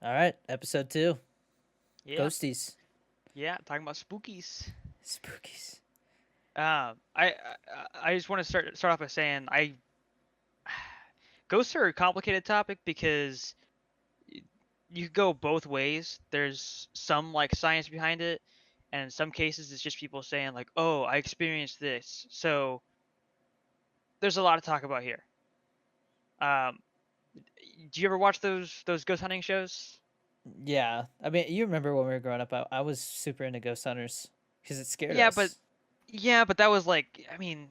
All right, episode 2, Yeah, Ghosties, yeah, talking about spookies. Spookies. I just want to start off by saying ghosts are a complicated topic because y- you could go both ways. There's some like science behind it, and in some cases it's just people saying like, "Oh, I experienced this." So there's a lot to talk about here. Um, do you ever watch those ghost hunting shows? Yeah, I mean, you remember when we were growing up? I was super into ghost hunters because it scared Yeah, but us. yeah, but that was like, I mean,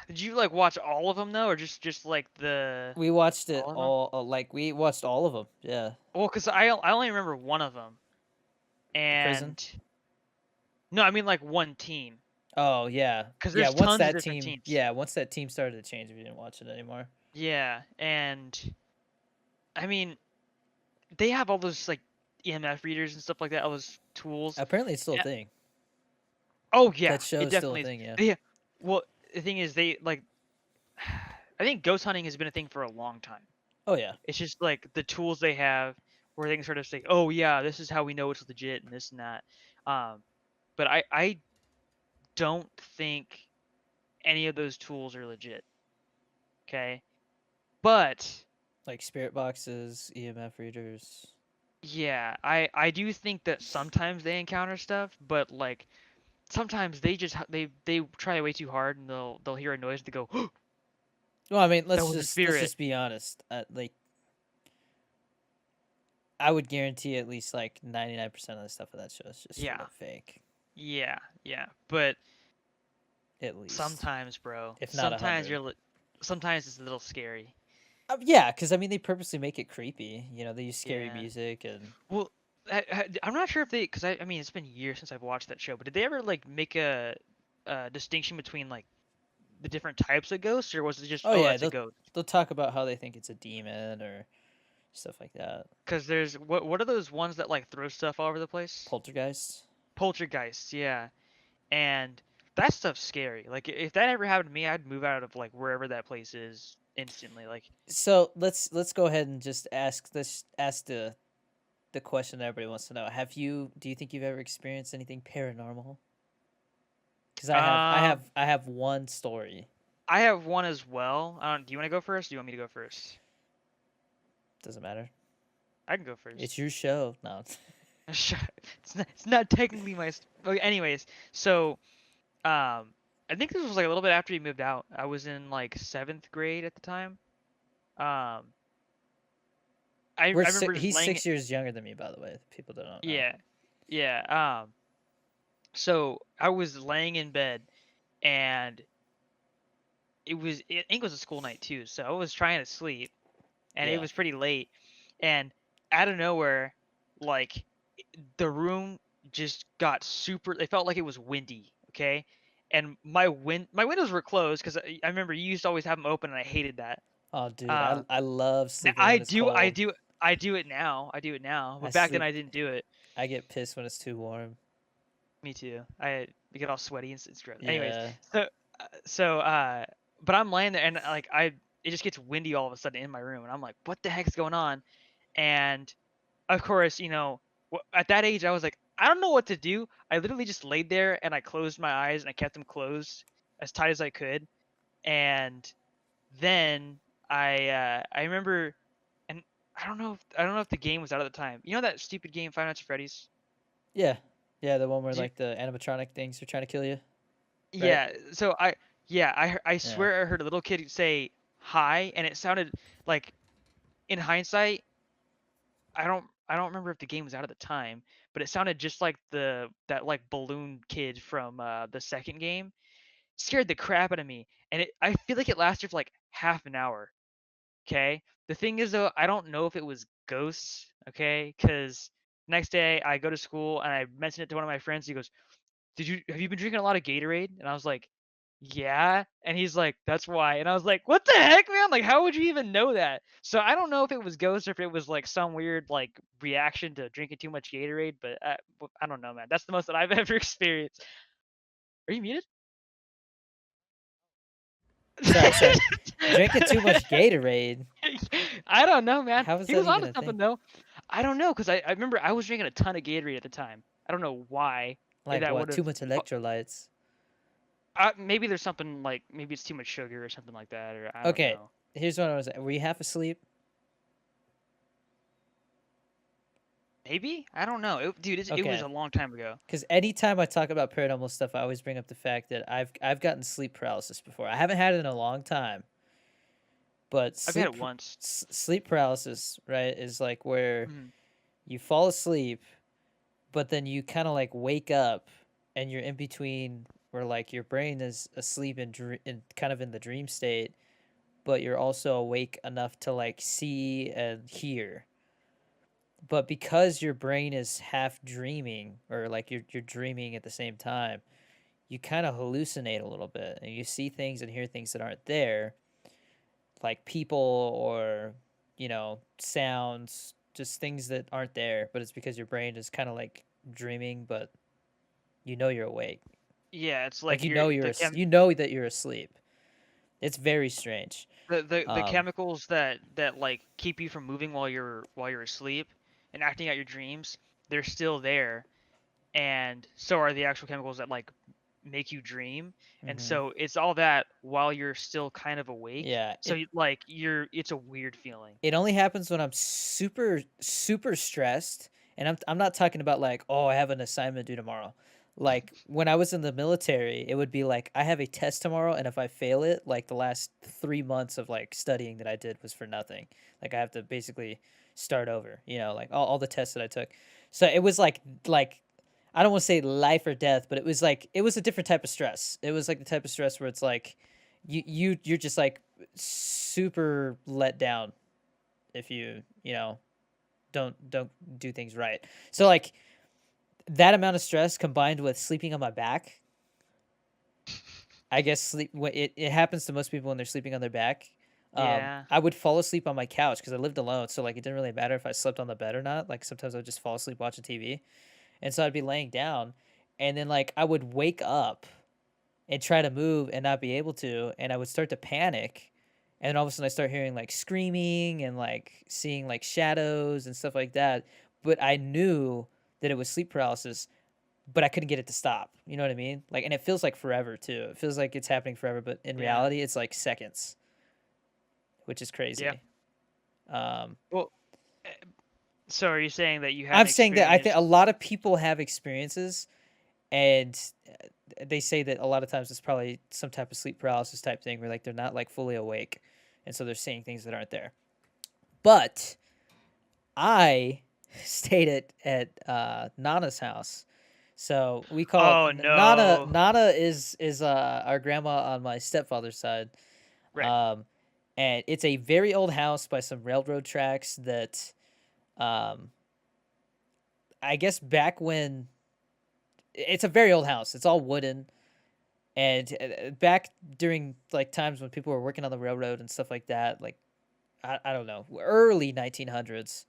did you like watch all of them though, or just like the We watched it all of them? all, like we watched all of them. Yeah, Well, cause I only remember one of them, the prison. and no, I mean like one team, Oh yeah, cause yeah. there's tons of different teams. Once that team started to change, we didn't watch it anymore. Yeah, and I mean they have all those like EMF readers and stuff like that, all those tools. Apparently, it's still a Yeah. thing. Oh yeah, That show it is still a definitely is. thing. Yeah. Yeah. Well, the thing is, they like, I think ghost hunting has been a thing for a long time. Oh yeah. It's just like the tools they have, where they can sort of say, "Oh yeah, this is how we know it's legit," and this and that. Um, but I don't think any of those tools are legit. Okay. But Like spirit boxes, EMF readers. yeah, I do think that sometimes they encounter stuff, but like sometimes they just they try way too hard and they'll hear a noise and they go, Well, I mean, "That was a let's spirit." just be honest. Like I would guarantee at least like 99% of the stuff of that show is just straight Yeah. up fake. Yeah. But At least, sometimes, bro, if not 100. sometimes it's a little scary. Yeah, because I mean, they purposely make it creepy. They use scary Yeah. music and Well, I'm not sure if they, because I mean, it's been years since I've watched that show, but did they ever like make a distinction between like the different types of ghosts, or was it just, oh oh, yeah, that's a ghost? they'll talk about how they think it's a demon or stuff like that. Because there's what are those ones that like throw stuff all over the place? Poltergeist. Poltergeists, yeah. And that stuff's scary. Like if that ever happened to me, I'd move out of like wherever that place is instantly. Like, So let's go ahead and just ask the question that everybody wants to know. Do you think you've ever experienced anything paranormal? Because um, I have one story. I have one as well. Do you want to go first? Or do you want me to go first? Doesn't matter. I can go It's first. your show. No. It's not technically my. Okay, anyways, so I think this was like a little bit after he moved out. I was in like seventh grade at the time. Um, I remember just He's laying. 6 years younger than me, by the way. People don't know. Yeah, yeah. So I was laying in bed, and I think it was a school night too. So I was trying to sleep, and it Yeah. was pretty late, and out of nowhere, like the room just got super. It felt like it was windy. Okay, and my windows were closed because I remember you used to always have them open, and I hated that. Oh, dude, Uh, I love now sleeping when it's cold. I do it now. I do it now, I but back then sleep. I didn't do it. I get pissed when it's too warm. Me too. I get all sweaty and it's gross. Anyways, Yeah. so but I'm laying there and like it just gets windy all of a sudden in my room, and I'm like, what the heck's going on? And of course, at that age, I was like, I don't know what to do. I literally just laid there and I closed my eyes and I kept them closed as tight as I could. And then I remember, and I don't know if the game was out at the time. You know that stupid game Five Nights at Freddy's? Yeah. Yeah, the one where Did you, like the animatronic things are trying to kill you, right? yeah. So I Yeah. swear I heard a little kid say hi, and it sounded like, in hindsight, I don't remember if the game was out at the time, but it sounded just like the that like balloon kid from the second game. Scared the crap out of me, and I feel like it lasted for like half an hour. Okay. The thing is though, I don't know if it was ghosts. Okay, because next day I go to school and I mentioned it to one of my friends. He goes, have you been drinking a lot of Gatorade? And I was like, yeah. And he's like, that's why. And I was like, what the heck, man? Like, how would you even know that? So I don't know if it was ghosts or if it was like some weird like reaction to drinking too much Gatorade, but I don't know, man. That's the most that I've ever experienced. Are you muted? Sorry. Drinking too much Gatorade. I don't know, man. How is He that was even onto a thing? something though. I don't know, cause I remember I was drinking a ton of Gatorade at the time. I don't know why. If Like that what? would Too have, much electrolytes. maybe there's something like maybe it's too much sugar or something like that, or I don't Okay, know. here's what I was. Were you half asleep? Maybe I don't know. Dude, it was Okay, a long time ago. because anytime I talk about paranormal stuff, I always bring up the fact that I've gotten sleep paralysis before. I haven't had it in a long time, but I've had it once. sleep paralysis, right, is like where Mhm. you fall asleep, but then you kind of like wake up, and you're in between where like your brain is asleep and kind of in the dream state, but you're also awake enough to like see and hear. But because your brain is half dreaming, or like you're dreaming at the same time, you kind of hallucinate a little bit, and you see things and hear things that aren't there, like people or sounds, just things that aren't there, but it's because your brain is kind of like dreaming, but you're awake. Yeah, it's Like like you're the you know that you're asleep. It's very strange. the Um, chemicals that like keep you from moving while you're asleep and acting out your dreams. They're still there, and so are the actual chemicals that like make you dream. And mhm. so it's all that while you're still kind of awake. Yeah, So like it's a weird feeling. it only happens when I'm super super stressed, and I'm not talking about like, oh, I have an assignment due tomorrow. Like when I was in the military, it would be like I have a test tomorrow, and if I fail it, like the last 3 months of like studying that I did was for nothing. Like I have to basically start over, like all the tests that I took. So it was like I don't want to say life or death, but it was a different type of stress. It was like the type of stress where it's like you're just like super let down if you don't do things right. So like that amount of stress combined with sleeping on my back, I guess it happens to most people when they're sleeping on their back. Yeah. I would fall asleep on my couch because I lived alone, so like it didn't really matter if I slept on the bed or not. Like sometimes I would just fall asleep watching TV, and so I'd be laying down, and then like I would wake up and try to move and not be able to, and I would start to panic, and then all of a sudden I start hearing like screaming and like seeing like shadows and stuff like that. But I knew that it was sleep paralysis, but I couldn't get it to stop. You know what I mean? Like, and it feels like forever too. It feels like it's happening forever, but in Yeah. reality, it's like seconds, which is Yeah. crazy. Um, Well, eh, so are you saying that you I'm haven't saying that I think experienced? a lot of people have experiences, and they say that a lot of times it's probably some type of sleep paralysis type thing where like they're not like fully awake, and so they're seeing things that aren't there. But I stayed at Nana's house. So we call Oh Nana. no. Nana is our grandma on my stepfather's side. Right. Um, and it's a very old house by some railroad tracks that um, I guess back when it's a very old house. It's all wooden. And back during like times when people were working on the railroad and stuff like that, like I don't know, early 1900s,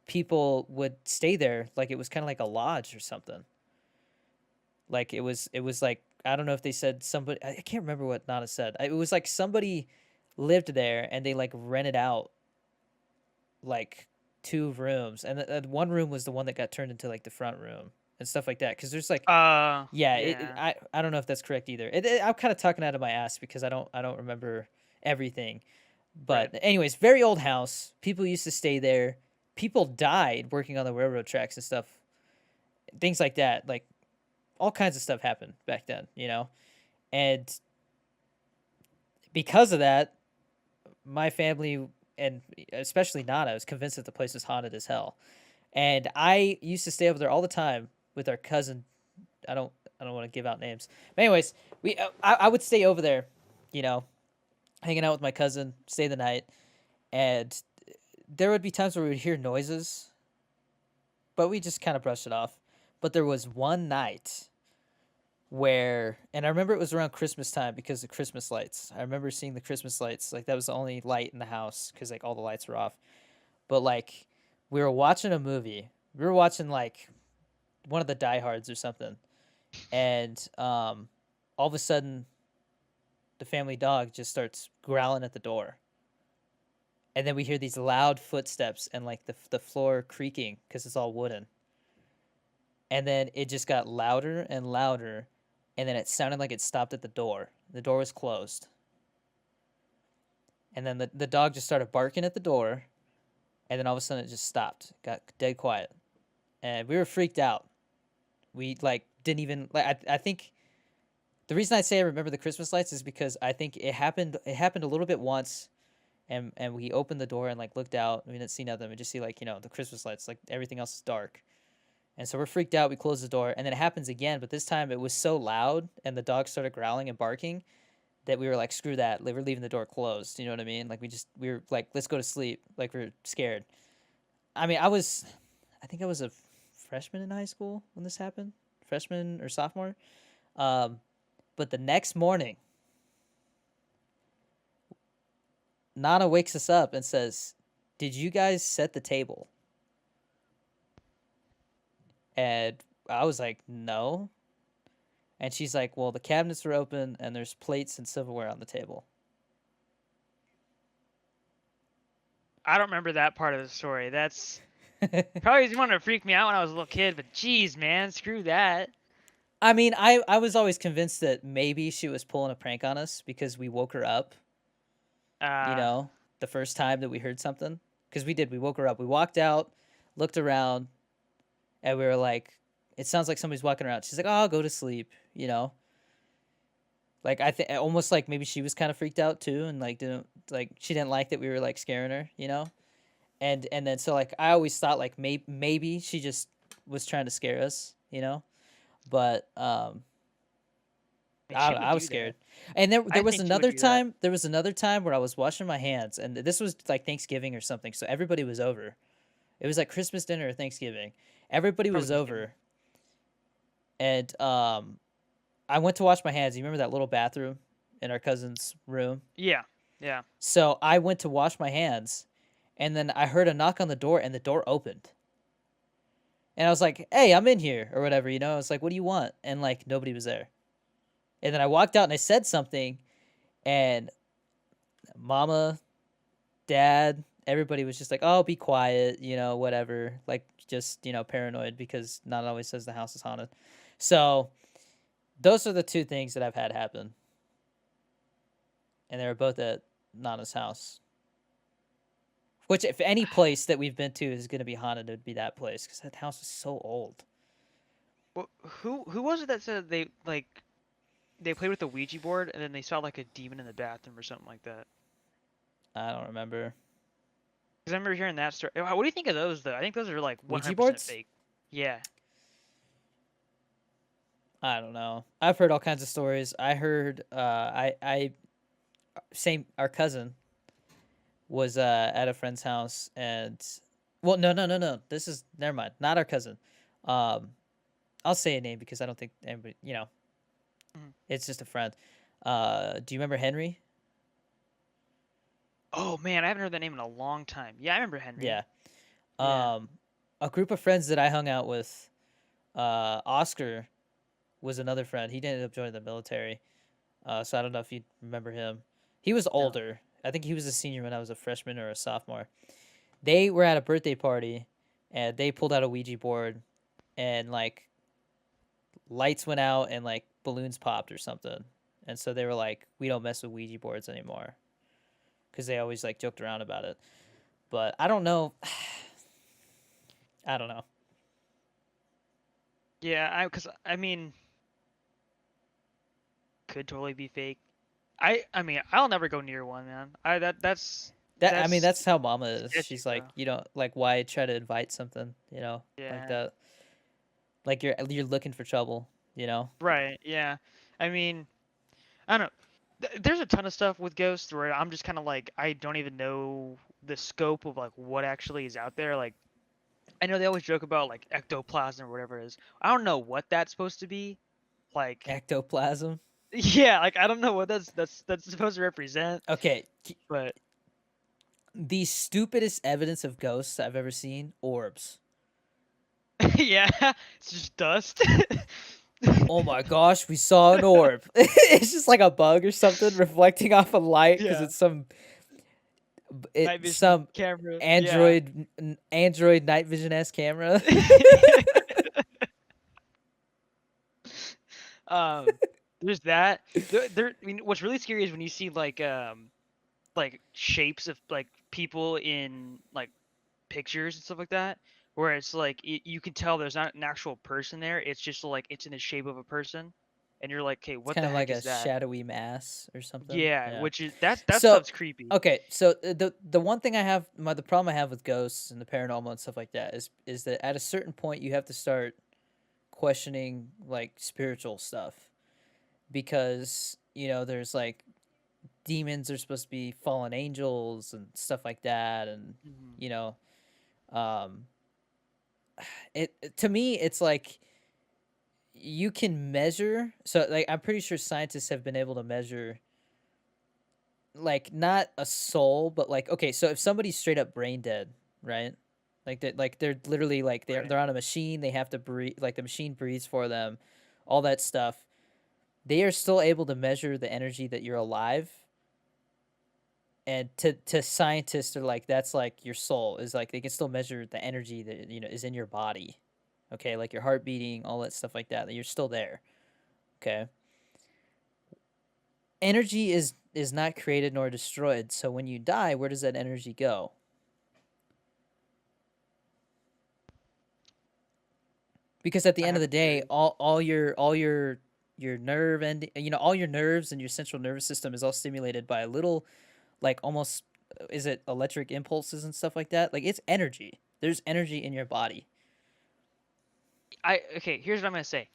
people would stay there like it was kind of like a lodge or something. Like it was like I don't know if they said somebody, I can't remember what Nana said. It was like somebody lived there and they like rented out like two rooms, and one room was the one that got turned into like the front room and stuff like that. Because there's like yeah, Yeah. I don't know if that's correct either. I'm kind of talking out of my ass because I don't remember everything. Right. But anyways, very old house. People used to stay there. People died working on the railroad tracks and stuff. Things like that. Like all kinds of stuff happened back then. And because of that, my family and especially Nana was convinced that the place was haunted as hell. And I used to stay over there all the time with our cousin. I don't I don't want to give out names. But anyways, I would stay over there, you know, hanging out with my cousin, stay the night, and there would be times where we would hear noises, but we just kind of brushed it off. But there was one night where, and I remember it was around Christmas time because of Christmas lights. I remember seeing the Christmas lights, like that was the only light in the house because like all the lights were off. But like we were watching a movie. We were watching like one of the diehards or something, and all of a sudden the family dog just starts growling at the door, and then we hear these loud footsteps and like the floor creaking because it's all wooden. And then it just got louder and louder, and then it sounded like it stopped at the door. The door was closed, and then the dog just started barking at the door, and then all of a sudden it just stopped, got dead quiet, and we were freaked out. We like didn't even like. I think the reason I say I remember the Christmas lights is because I think it happened. It happened a little bit once, and we opened the door and like looked out. We didn't see nothing. We just see like the Christmas lights. Like everything else is dark. And so we're freaked out. We close the door, and then it happens again. But this time it was so loud, and the dog started growling and barking that we were like, "Screw that! We're leaving the door closed." You know what I mean? Like we were like, "Let's go to sleep." Like we are scared. I mean, I think I was a freshman in high school when this happened, freshman or sophomore. Um, but the next morning, Nana wakes us up and says, "Did you guys set the table?" And I was like, "No." And she's like, "Well, the cabinets are open and there's plates and silverware on the table." I don't remember that part of the story. That's probably just wanted to freak me out when I was a little kid, but geez, man, screw that. I mean, I was always convinced that maybe she was pulling a prank on us because we woke her up, you Uh, know, the first time that we heard something. Because we did, we woke her up. We walked out, looked around, and we were like, "It sounds like somebody's walking around." She's like, "Oh, I'll go to sleep," you know. Like I think almost like maybe she was kind of freaked out too, and like didn't like she didn't like that we were like scaring her, you know. And then so like I always thought like maybe she just was trying to scare us, you know. But I mean, she I would was do that. scared. And there I was think she would another do that. time. There was another time where I was washing my hands, and this was like Thanksgiving or something. So everybody was over. It was like Christmas dinner or Thanksgiving. Everybody Probably was Thanksgiving. over, and I went to wash my hands. You remember that little bathroom in our cousin's room? Yeah, yeah. So I went to wash my hands, and then I heard a knock on the door, and the door opened. And I was like, "Hey, I'm in here," or whatever, you know. I was like, "What do you want?" And like nobody was there. And then I walked out and I said something, and Mama, Dad, everybody was just like, "Oh, be quiet," you know, whatever. Like just paranoid because not always says the house is haunted. So those are the two things that I've had happen, and they were both at Nana's house. Which, if any place that we've been to is going to be haunted, it would be that place because that house is so old. Well, who was it that said they played with the Ouija board and then they saw like a demon in the bathroom or something like that? I don't remember. Because I remember hearing that story. What do you think of those though? I think those are like Ouija 100% boards? fake. Yeah. I don't know. I've heard all kinds of stories. I heard I same our cousin was at a friend's house, and well, no. This is never mind. Not our cousin. Um I'll say a name because I don't think anybody, Mhm. it's just a friend. Do you remember Henry? Oh man, I haven't heard that name in a long time. Yeah, I remember Henry. Yeah. Yeah. Um a group of friends that I hung out with, Oscar was another friend. He ended up joining the military. So I don't know if you remember him. He was No. older. I think he was a senior when I was a freshman or a sophomore. They were at a birthday party, and they pulled out a Ouija board, and like lights went out and like balloons popped or something. And so they were like, "We don't mess with Ouija boards anymore," because they always like joked around about it. But I don't know. I don't know. Yeah, because I mean, could totally be fake. I mean, I'll never go near one, man. I mean, That's that's how Mama is. sketchy, She's like, bro. like why try to invite something, like Yeah. that. Like you're looking for trouble, you know. Right. Yeah. I mean, I don't know. There's a ton of stuff with ghosts where I'm just kind of like I don't even know the scope of like what actually is out there. Like I know they always joke about like ectoplasm or whatever it is. I don't know what that's supposed to be. Like Ectoplasm. yeah, like I don't know what that's supposed to represent. Okay, But the stupidest evidence of ghosts I've ever seen: orbs. yeah, it's just dust. Oh my gosh, we saw an orb. It's just like a bug or something reflecting off a light because Yeah. it's some it Night vision some camera. Yeah. Android night vision s camera. um, there's that. I mean, what's really scary is when you see like shapes of like people in like pictures and stuff like that, where it's like you can tell there's not an actual person there. It's just like it's in the shape of a person, and you're like, okay, It's what kind the of like heck a is that? shadowy mass or something. Yeah, Yeah. which is that So, stuff's creepy. okay, so the one thing I have the problem I have with ghosts and the paranormal and stuff like that is that at a certain point you have to start questioning like spiritual stuff because there's like demons are supposed to be fallen angels and stuff like that, and Hmm. you know um to me it's like you can measure, so like I'm pretty sure scientists have been able to measure like not a soul, but like okay, so if somebody's straight up brain dead, right? Like that, like they're literally like they're Right. they're on a machine, they have to breathe, like the machine breathes for them, all that stuff. They are still able to measure the energy that you're alive, and to scientists they're like that's like your soul is like they can still measure the energy that is in your body. Okay, like your heart beating, all that stuff like that. That you're still there. Okay, energy is not created nor destroyed. So when you die, where does that energy go? Because at the I end of have the a day, theory. all your nerve and all your nerves and your central nervous system is all stimulated by a little like almost is it electric impulses and stuff like that? Like it's energy. There's energy in your body. I Okay. Here's what I'm gonna say.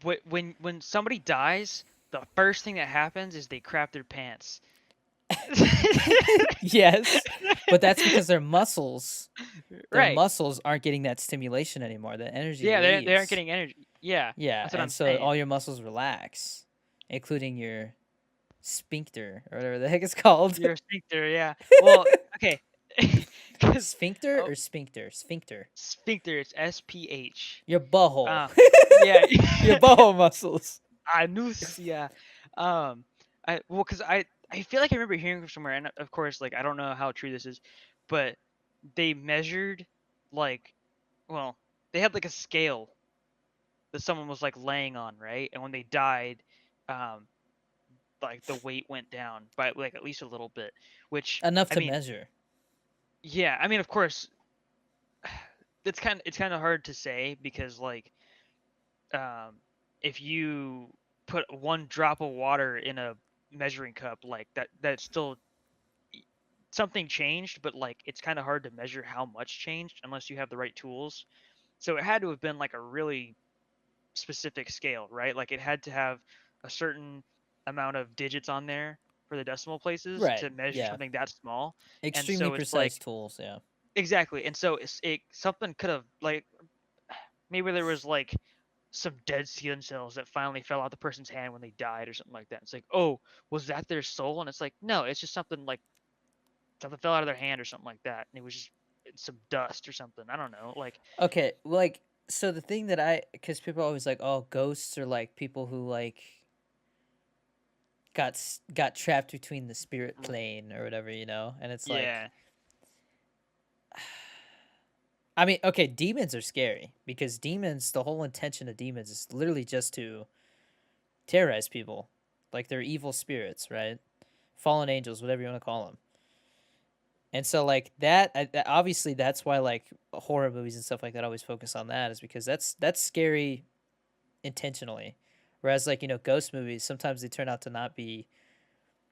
When somebody dies, the first thing that happens is they crap their pants. Yes, but that's because their Right. muscles aren't getting that stimulation anymore. The energy Yeah, they aren't leaves. getting energy. Yeah, Yeah, that's what and I'm so saying. all your muscles relax, including your sphincter or whatever the heck it's called. You're a sphincter, yeah. Well, okay. Because Sphincter oh, or sphincter? Sphincter. sphincter, it's SPH. Your butthole. Uh, yeah. Your butthole muscles. Anus, yeah. Um, because I feel like I remember hearing from somewhere, and of course, like I don't know how true this is, but they measured like, well, they had like a scale that someone was like laying on, right? And when they died, um, like the weight went down by like at least a little bit, which Enough I to mean, measure. yeah, I mean, of course, it's kind of hard to say because like um if you put one drop of water in a measuring cup like that's still something changed, but like it's kind of hard to measure how much changed unless you have the right tools. So it had to have been like a really specific scale, right? Like it had to have a certain amount of digits on there for the decimal places Right. to measure Yeah. something that small. And Extremely so it's precise like tools. Yeah. exactly. And so it something could have like maybe there was like some dead skin cells that finally fell out the person's hand when they died or something like that. It's like, oh, was that their soul? And it's like, no, it's just something like something fell out of their hand or something like that, and it was just some dust or something. I don't know. Like, Okay. Like, so the thing that because people are always like, oh, ghosts are like people who like got trapped between the spirit plane or whatever, and it's like, yeah, I mean, okay, demons are scary because demons, the whole intention of demons is literally just to terrorize people. Like they're evil spirits, right? Fallen angels, whatever you want to call them. And so like that obviously that's why like horror movies and stuff like that always focus on that is because that's scary intentionally. Whereas like, ghost movies sometimes they turn out to not be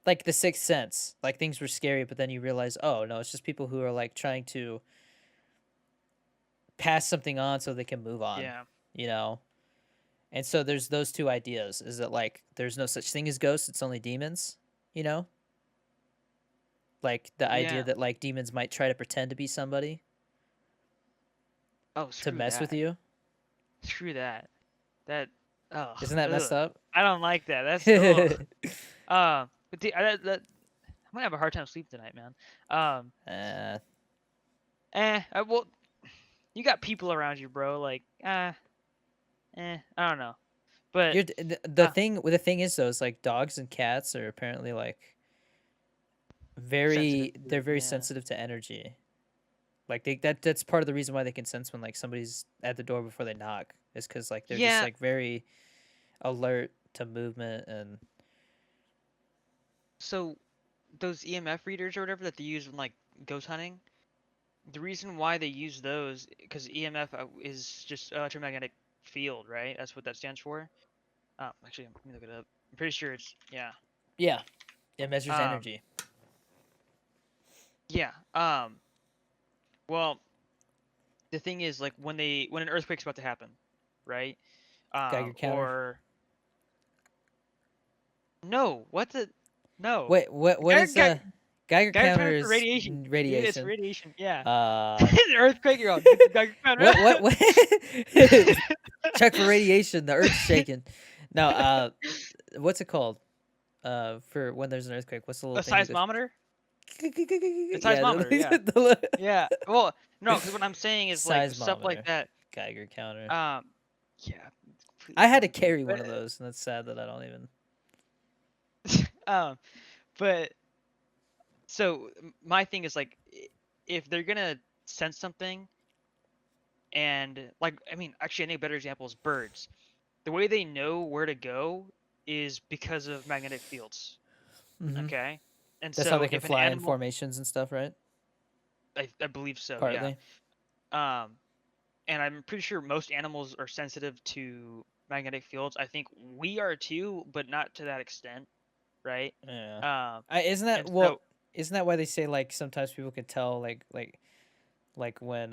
like The Sixth Sense. Like things were scary but then you realize, "Oh, no, it's just people who are like trying to pass something on so they can move on." yeah, You know? And so there's those two ideas. Is that like there's no such thing as ghosts, it's only demons, you know? Like the idea yeah. that like demons might try to pretend to be somebody Oh, to screw mess with that. you. Screw that. That. Ugh. Isn't that messed Ugh. up? I don't like that. That's ugh. But I'm gonna have a hard time sleeping tonight, man. Um. uh, Well, you got people around you, bro. Like, I don't know. But the uh, thing the thing is though is like dogs and cats are apparently like very sensitive they're to. very Yeah. sensitive to energy. Like that's part of the reason why they can sense when like somebody's at the door before they knock is because like they're just Yeah. like very alert to movement and So those EMF readers or whatever that they use when like ghost hunting, the reason why they use those because EMF is just electromagnetic field, right? That's what that stands for. Actually, let me look it up. I'm pretty sure it's yeah. yeah, it measures Um, energy. yeah. Well, the thing is like when an earthquake's about to happen, right? Geiger counter. Or no, what the no. Wait, what Geiger, is Geiger, Geiger Geiger counter counter for is radiation, dude. It's radiation. radiation. Yeah. Uh, An earthquake, you're on. Get the Geiger counter. what? Check for radiation. The earth's shaking. No, what's it called? For when there's an earthquake, what's the little A thing that goes? seismometer. A Yeah, seismometer. Yeah. Yeah. Well, no, because what I'm saying is like stuff like seismometer, that. Geiger counter. Um, yeah, it's completely I had to blanking. carry one of those, and that's sad that I don't even. Um, but so my thing is like, if they're gonna sense something, and like, I mean, actually, I think a better example is birds. The way they know where to go is because of magnetic fields. Hmm. Okay, and That's how so they can if an fly in animal, formations and stuff, right? I believe so, yeah. Partly. Um, and I'm pretty sure most animals are sensitive to magnetic fields. I think we are too, but not to that extent, right? Yeah. Um, Isn't that and so Isn't that why they say like sometimes people can tell like when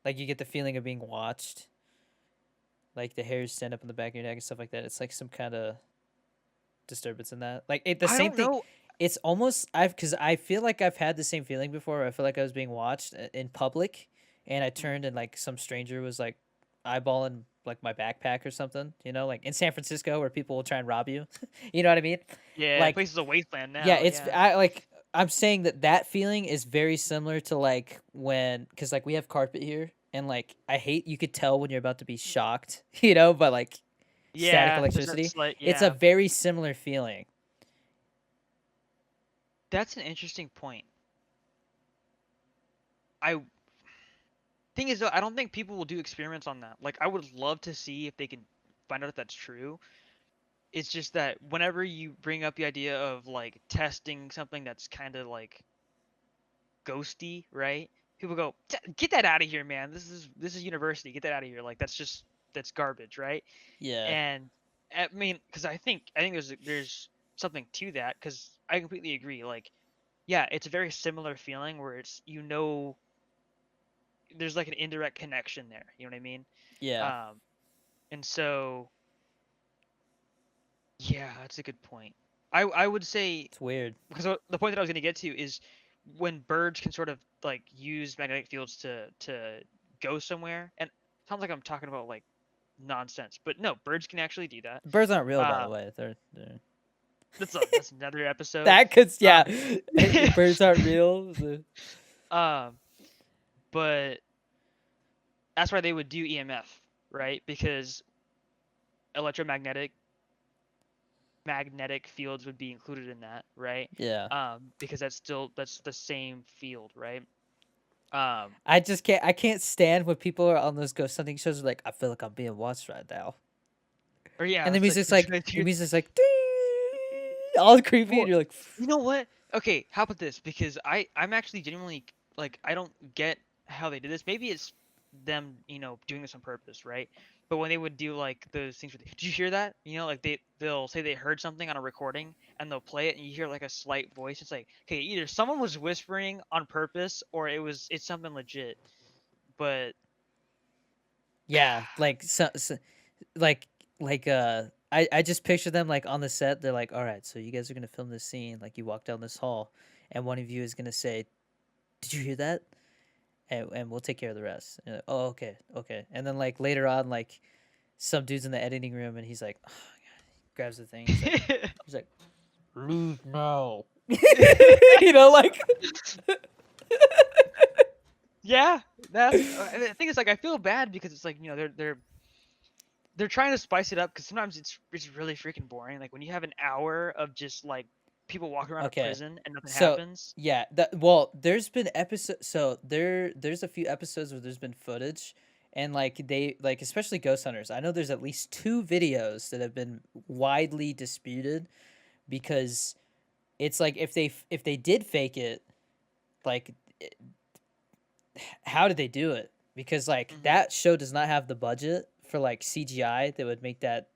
like you get the feeling of being watched, like the hairs stand up in the back of your neck and stuff like that. It's like some kind of disturbance in that. Like the I same don't thing. know. It's almost I've because I feel like I've had the same feeling before. Where I feel like I was being watched in public, and I Mm, turned and like some stranger was like eyeballing like my backpack or something. You know, like in San Francisco where people will try and rob you. You know what I mean? yeah, the Like place is a wasteland yeah, now. it's Yeah. I like I'm saying that feeling is very similar to like when because like we have carpet here and like I hate you could tell when you're about to be shocked, you know, by like static Yeah, there's that electricity. slight. It's a Yeah, very similar feeling. that's an interesting point. I thing is though, I don't think people will do experiments on that. Like, I would love to see if they can find out if that's true. It's just that whenever you bring up the idea of like testing something that's kind of like ghosty, right? People go, "Get that out of here, man. This is university. Get that out of here. Like that's garbage, right?" Yeah. And I mean, because I think there's something to that because I completely agree. Like, yeah, it's a very similar feeling where it's there's like an indirect connection there. You know what I mean? Yeah. Um, and so yeah, that's a good point. I would say It's weird. because the point that I was going to get to is when birds can sort of like use magnetic fields to go somewhere, and it sounds like I'm talking about like nonsense, but no, birds can actually do that. Birds aren't real, by the Um, way. They're that's another episode. that cuz Uh, yeah, birds aren't real. um, but that's why they would do EMF, right? Because electromagnetic magnetic fields would be included in that, right? Yeah. Because that's the same field, right? Um, I can't stand when people are on those ghost hunting shows are like I feel like I'm being watched right now. or yeah, And it's like the music's like ding, all creepy and well, you're like you know what? Okay, how about this? Because I'm actually genuinely like I don't get how they did this. Maybe it's them, doing this on purpose, right? But when they would do like those things, did you hear that? Like they'll say they heard something on a recording and they'll play it and you hear like a slight voice. It's like, okay, either someone was whispering on purpose or it's something legit. But yeah, like like I just picture them like on the set. They're like, all right, so you guys are gonna film this scene. Like you walk down this hall, and one of you is gonna say, "Did you hear that?" And we'll take care of the rest. And you're like, oh, okay, okay. And then like later on, like some dude's in the editing room, and he's like, oh, God. Grabs the thing. He's like, leave now. You know, like yeah, that's and the thing is like I feel bad because it's like they're trying to spice it up because sometimes it's really freaking boring. Like when you have an hour of just like people walking around a Okay. prison and nothing So happens. yeah, well, there's been episodes. So there's a few episodes where there's been footage, and like they like especially Ghost Hunters. I know there's at least two videos that have been widely disputed because it's like if they did fake it, like how did they do it? Because like Hmm. that show does not have the budget for like CGI that would make that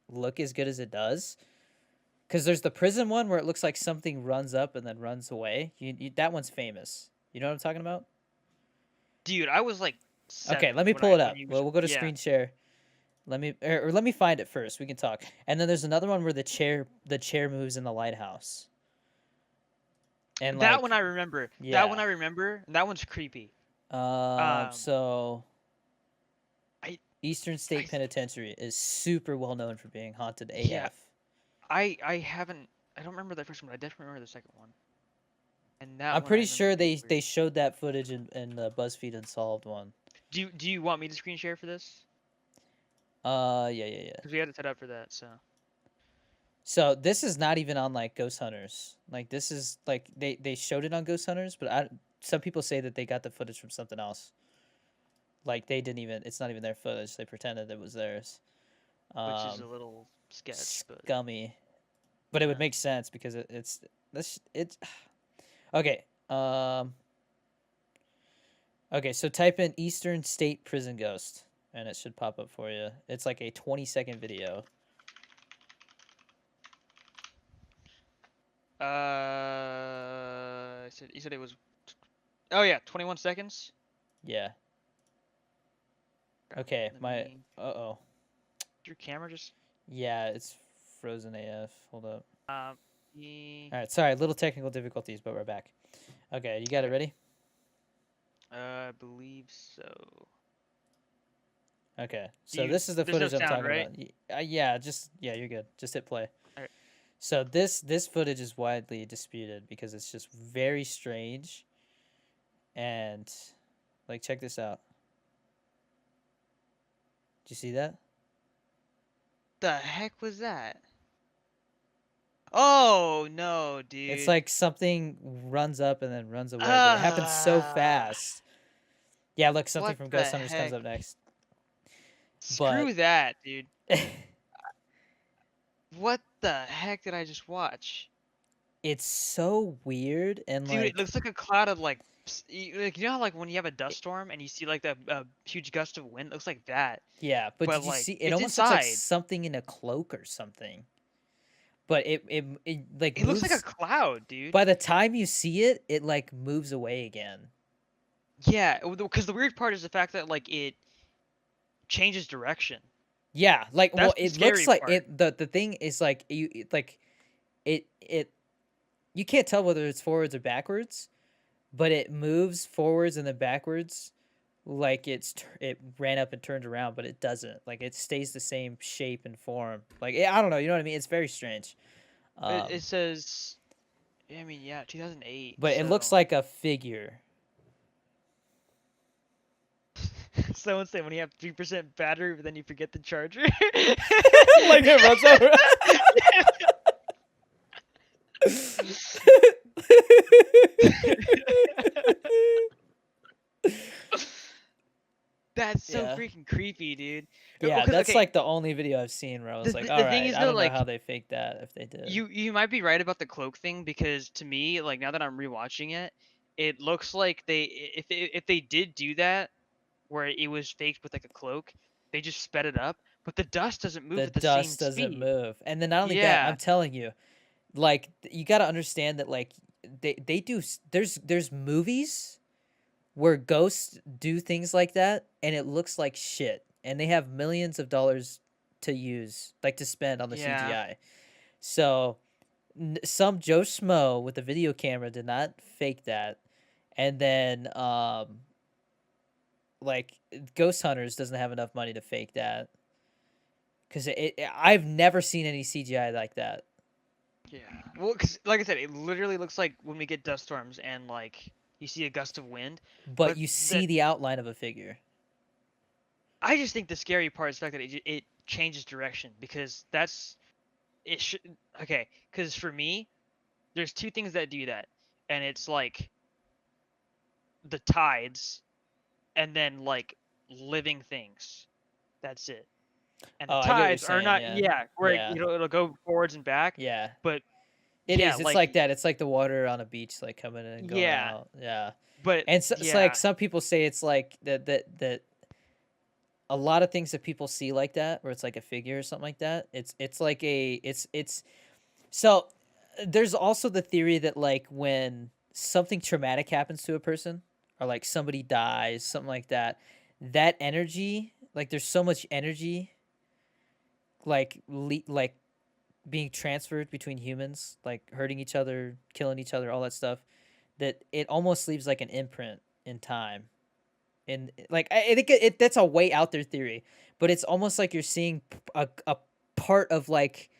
look as good as it does. Because there's the prison one where it looks like something runs up and then runs away. That one's famous. You know what I'm talking about? Dude, I was like Okay, 7 let me pull it when up. you Well, we'll go to yeah. screen share. Let me or let me find it first. We can talk. And then there's another one where the chair moves in the lighthouse. And That one like I remember. That one yeah. I remember. That one's creepy. Um, So I Eastern I State Penitentiary is super well known for being haunted yeah, AF. I haven't. I don't remember the first one, but I definitely remember the second one. And that I'm one I pretty remember sure being they weird. showed that footage in the BuzzFeed Unsolved one. Do you want me to screen share for this? Yeah, yeah, yeah. Because we had to set up for that. So So this is not even on like Ghost Hunters. Like this is like they showed it on Ghost Hunters, but some people say that they got the footage from something else. Like they didn't even it's not even their footage. They pretended it was theirs. which is Um a little sketch, but Scummy. But it would yeah. make sense because it's this it's okay. Okay, so type in Eastern State Prison Ghost and it should pop up for you. It's like a 20-second video. You said it was. Oh yeah, 21 seconds. Yeah. Okay, Okay, let my me. uh-oh. Your camera just. Yeah, it's frozen AF. Hold up. Um. Me. All right, sorry, little technical difficulties, but we're back. Okay, you got it Okay. ready? I believe so. Okay, Do so you? this is the There's no footage I'm sound, talking right? about. Yeah, yeah, you're good. Just hit play. Alright. So this footage is widely disputed because it's just very strange and like check this out. Do you see that? The heck was that? Oh no, It's dude. like something runs up and then runs away, but it happens so Ah. fast. Yeah, look, something What from the Ghost Hunters comes heck? up next. But Screw that, dude. What the heck did I just watch? it's so weird and Dude, it like looks like a cloud of like, like you know how like when you have a dust storm and you see like the huge gust of wind, it looks like that, yeah, but but did you like see? It it's almost looks like inside. something in a cloak or something. But it like It looks like a moves. cloud, dude. By the time you see it, it like moves away again. Yeah, because the weird part is the fact that like it changes direction. Yeah, like well, That's the it looks scary like part. it. The thing is like like it. You can't tell whether it's forwards or backwards, but it moves forwards and then backwards, like it ran up and turned around, but it doesn't. Like it stays the same shape and form. Like I don't know. You know what I mean? It's very strange. It Um, says, I mean, yeah, 2008. but it looks So like a figure. someone said when you have 3% battery, but then you forget the charger. Like it runs over. That's so Yeah. freaking creepy, dude. Yeah, Because that's okay, like the only video I've seen where I was like, the all thing right, is I though, don't know like how they faked that if they did. you might be right about the cloak thing because to me, like now that I'm rewatching it, it looks like if they did do that where it was faked with like a cloak, they just sped it up, but the dust doesn't move The at the same dust doesn't speed. move. And then not only that, Yeah, I'm telling you, like you got to understand that like they do there's movies where ghosts do things like that and it looks like shit and they have millions of dollars to use like to spend on the yeah. CGI. So some Joe Schmo with a video camera did not fake that. And then like Ghost Hunters doesn't have enough money to fake that cuz I've never seen any CGI like that. Yeah. Well, cause like I said, it literally looks like when we get dust storms and like you see a gust of wind, But but you the see the outline of a figure. I just think the scary part is the fact that it changes direction because that's it should okay. Because for me, there's two things that do that, and it's like the tides, and then like living things. That's it. And the Oh, I get what you're tides are saying, not, yeah. yeah, where Yeah. it'll go forwards and back, Yeah. but It yeah, is, it's like like that, it's like the water on a beach, like, coming in and going yeah, out, yeah. but And so it's like, yeah, some people say it's like that a lot of things that people see like that, where it's like a figure or something like that, it's like a it's so, there's also the theory that, like, when something traumatic happens to a person, or, like, somebody dies, something like that, that energy, like, there's so much energy, like, being transferred between humans, like, hurting each other, killing each other, all that stuff, that it almost leaves, like, an imprint in time. And, like, I think that's a way out there theory, but it's almost like you're seeing a part of, like,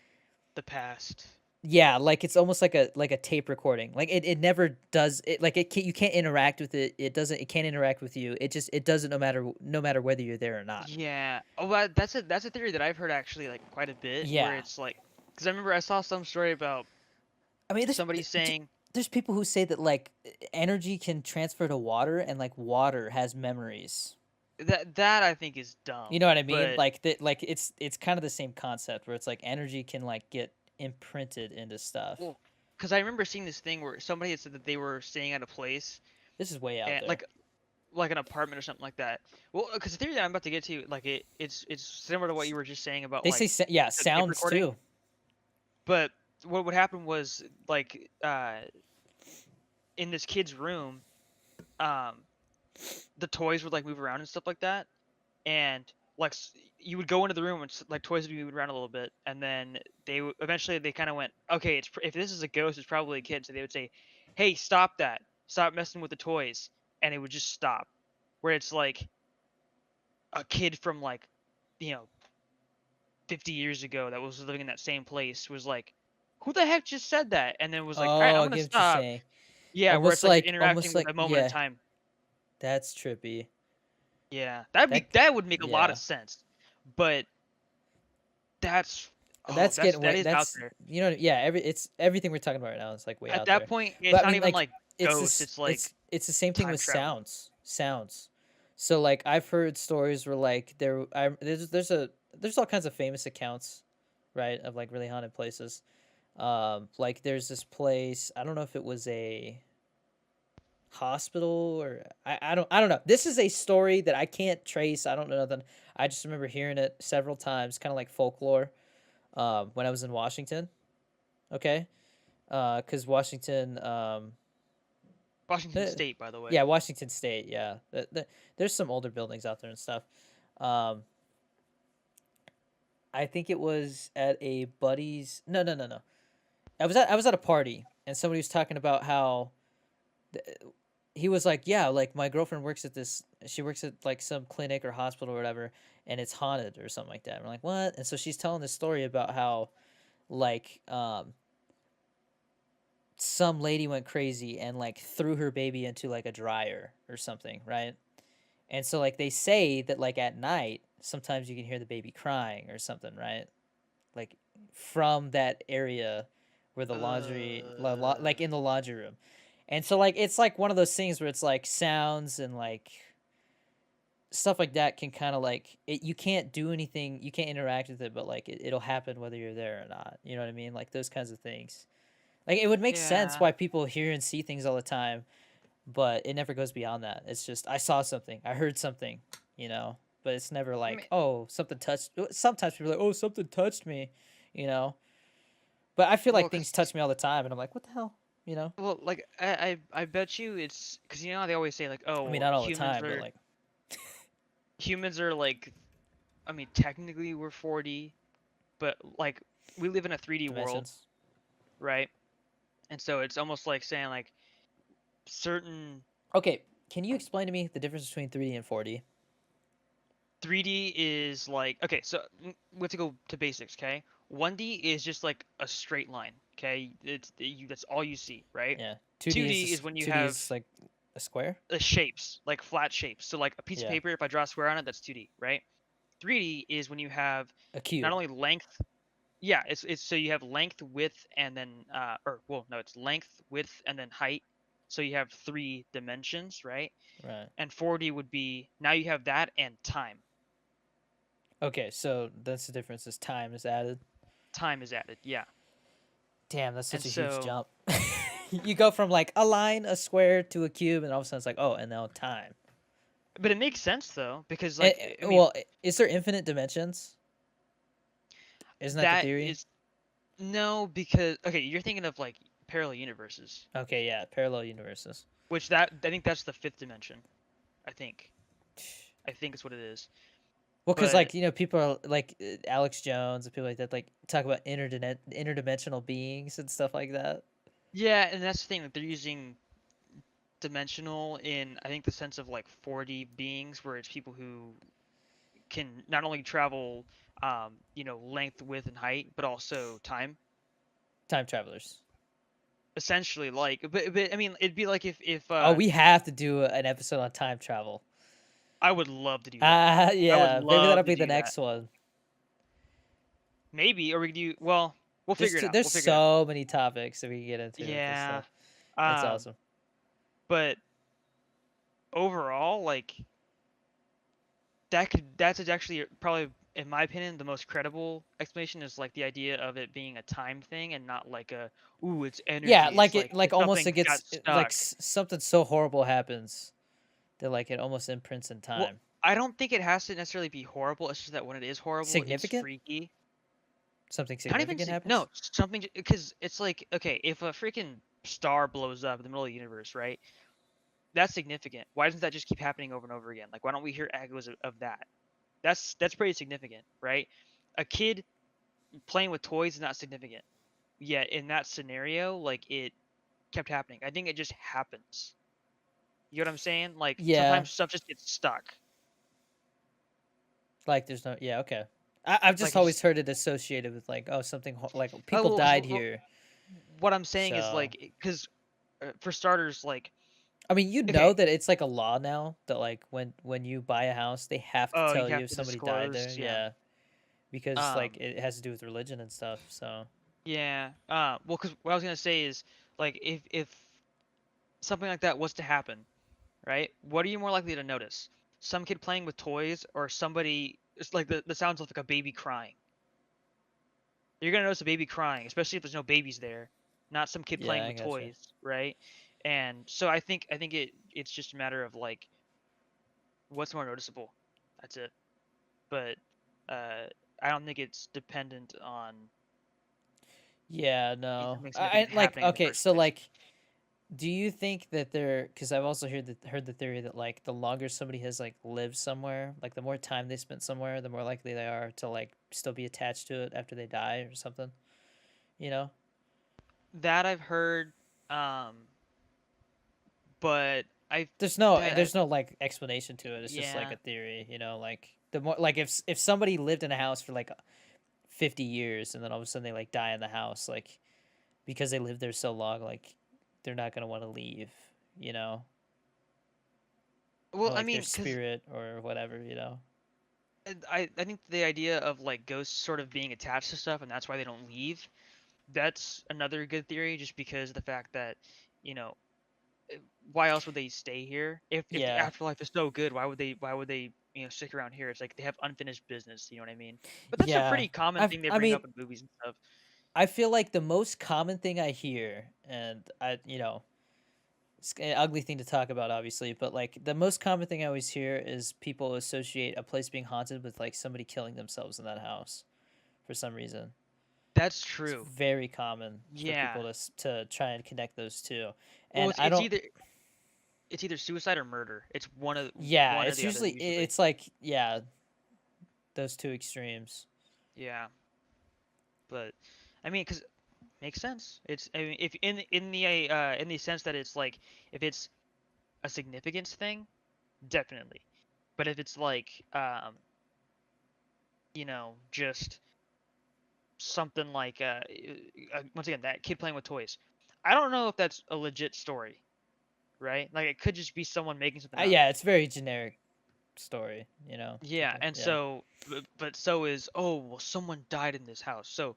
the past. yeah, like, it's almost like a tape recording. Like, it never does it, like, you can't interact with it. It can't interact with you. It doesn't, no matter whether you're there or not. Yeah. Oh, well, that's a theory that I've heard actually like quite a bit, where Yeah. it's like, because I remember I saw some story about I mean, somebody saying there's people who say that, like, energy can transfer to water, and, like, water has memories. that I think is You dumb, know what I mean? but Like, that, like, it's kind of the same concept where it's like energy can, like, get imprinted into stuff. well, because I remember seeing this thing where somebody had said that they were staying at a place This is way out and there. like an apartment or something like that. Well, because the theory that I'm about to get to, like it's similar to what you were just saying about They say, like yeah, the tape sounds recording, too. but what would happen was like in this kid's room, um, the toys would like move around and stuff like that, and like you would go into the room and like toys would move around a little bit, and then eventually they kind of went, okay, if this is a ghost, it's probably a kid. So they would say, hey, stop that, stop messing with the toys, and it would just stop. Where it's like a kid from like, you know, 50 years ago that was living in that same place was like, who the heck just said that? And then was like, all right, Oh, I'm I gonna get what you're stop. saying. Yeah, where it's like you're interacting Almost with like, a moment in yeah, time. that's trippy. Yeah, That, that would make a lot of yeah. sense, but that's That's getting that way, is out that's, there. yeah, it's everything we're talking about right now is, like, way At out that there. point, it's But I not mean, even like, like ghosts, it's like it's the same thing time with travel. sounds. So, like, I've heard stories where, like, there's all kinds of famous accounts, right, of, like, really haunted places. Like, there's this place, I don't know if it was a hospital, or I don't know. This is a story that I can't trace. I don't know nothing. I just remember hearing it several times, kind of like folklore, when I was in Washington. Okay, because Washington, Washington eh, State, by the way. yeah, Washington State, yeah. There's some older buildings out there and stuff. Um, I think it was at a buddy's. No, no, no, no. I was at a party, and somebody was talking about how he was like, yeah, like, my girlfriend works at this. She works at, like, some clinic or hospital or whatever, and it's haunted or something like that. And we're like, what? And so she's telling this story about how, like, some lady went crazy and, like, threw her baby into, like, a dryer or something, right? And so, like, they say that, like, at night sometimes you can hear the baby crying or something, right? Like, from that area where the laundry, Uh, like, in the laundry room. And so, like, it's like one of those things where it's like sounds and, like, stuff like that can kind of, like, you can't do anything, you can't interact with it, but, like, it'll happen whether you're there or not. You know what I mean? Like, those kinds of things. Like, it would make sense yeah. why people hear and see things all the time, but it never goes beyond that. It's just, I saw something, I heard something, you know, but it's never I like, mean, oh, something touched. Sometimes people are like, oh, something touched me, you know. But I feel well, like cause things touch me all the time, and I'm like, what the hell, you know? well, like I bet you it's because you know how they always say like, I mean, oh, not all the time, but, like, humans are like, I mean, technically we're 4D, but like we live in a 3D world, dimensions. right? And so it's almost like saying like certain Okay, can you explain to me the difference between 3D and 4D? 3D is like, okay, so we have to go to basics, okay? 1D is just like a straight line, okay? That's all you see, right? Yeah, 2D 2D is when you 2D have is like a square. the shapes, like flat shapes. So like a piece of Yeah, paper, if I draw a square on it, that's 2D, right? 3D is when you have a not cube. only length. Yeah, it's so you have length, width, and then or well, no, it's length, width, and then height. So you have three dimensions, right? Right. And 40 would be now you have that and time. Okay, so that's the difference. Is time is added. Time is added, yeah. Damn, that's And such a huge so, jump. You go from like a line, a square to a cube, and all of a sudden it's like, oh, and now time. but it makes sense though because And, like I mean well, is there infinite dimensions? Isn't that the that theory? is no because okay, you're thinking of like parallel universes, Okay, yeah, parallel universes. which that I think that's the fifth dimension. I think. I think it's what it is. Well, because But like people are like Alex Jones and people like that, like talk about interdimensional beings and stuff like that. yeah, and that's the thing that they're using dimensional in I think the sense of like 4D beings where it's people who can not only travel length, width and height, but also time. Time travelers. Essentially like but I mean it'd be like if Oh, we have to do an episode on time travel. I would love to do that. I would Yeah, maybe love that'll to be the do that. next one. Maybe or we could do well, we'll figure it out. There's We'll figure it out. so many topics that we can get into with this Yeah. stuff. That's Um awesome. but overall like that's actually probably in my opinion the most credible explanation is like the idea of it being a time thing and not like a ooh it's Yeah, energy. like It's it like like it's almost something it gets got like stuck. something so horrible happens that like it almost imprints in Well, time. I don't think it has to necessarily be horrible. It's just that when it is horrible, it's Significant? freaky. Something Not even significant no happens? something because it's like okay if a freaking star blows up in the middle of the universe, right? That's significant. Why doesn't that just keep happening over and over again? Like why don't we hear echoes of that? That's pretty significant, right? A kid playing with toys is not significant. Yet in that scenario, like it kept happening. I think it just happens. You know what I'm saying? Like Yeah, sometimes stuff just gets stuck. like there's no yeah, okay. I've just Like it always just heard it associated with like oh something like oh people well, 'cause died here. what I'm saying is So like because for starters, like I mean you know okay, that it's like a law now that like when you buy a house they have to oh tell you you have if to somebody died disclose, there. yeah, Yeah, because like um, it has to do with religion and stuff. So yeah, well, because what I was gonna say is like if something like that was to happen, right? What are you more likely to notice? Some kid playing with toys or somebody? It's like the sounds of like a baby crying. You're gonna notice a baby crying, especially if there's no babies there, not some kid yeah, playing I with gotcha. toys, right? And so I think it's just a matter of like what's more noticeable. That's it. But uh, I don't think it's dependent on Yeah, no. something I significant like happening in the okay, first so place. like do you think that they're because I've also heard the theory that like the longer somebody has like lived somewhere, like the more time they spent somewhere, the more likely they are to like still be attached to it after they die or something. You know? That I've heard, um, but I that There's no like explanation to it. It's just like yeah. a theory, you know, like the more like if somebody lived in a house for like 50 years and then all of a sudden they like die in the house like because they lived there so long like they're not going to want to leave, you know? Well, Or I like their mean, because spirit or whatever, you know? I think the idea of like ghosts sort of being attached to stuff and that's why they don't leave. That's another good theory, just because of the fact that you know why else would they stay here if the Yeah. afterlife is so good? Why would they stick around here? It's like they have unfinished business. You know what I mean? But that's a Yeah. pretty common thing they I bring mean, up in movies and stuff. I feel like the most common thing I hear and you know, it's an ugly thing to talk about obviously, but like the most common thing I always hear is people associate a place being haunted with like somebody killing themselves in that house for some reason. That's It's true. very common for Yeah. people to try and connect those two. Well, And it's I it's don't either it's either suicide or murder. It's yeah, one or it's the other usually usually. it's like yeah, those two extremes. Yeah. But I mean, because makes sense. It's I mean, if in the sense that it's like if it's a significance thing, definitely. But if it's like just something like once again that kid playing with toys. I don't know if that's a legit story, right? Like it could just be someone making something up. Yeah, it's very generic story, you know? Yeah, and Yeah. so, but so is, oh, well, someone died in this house. So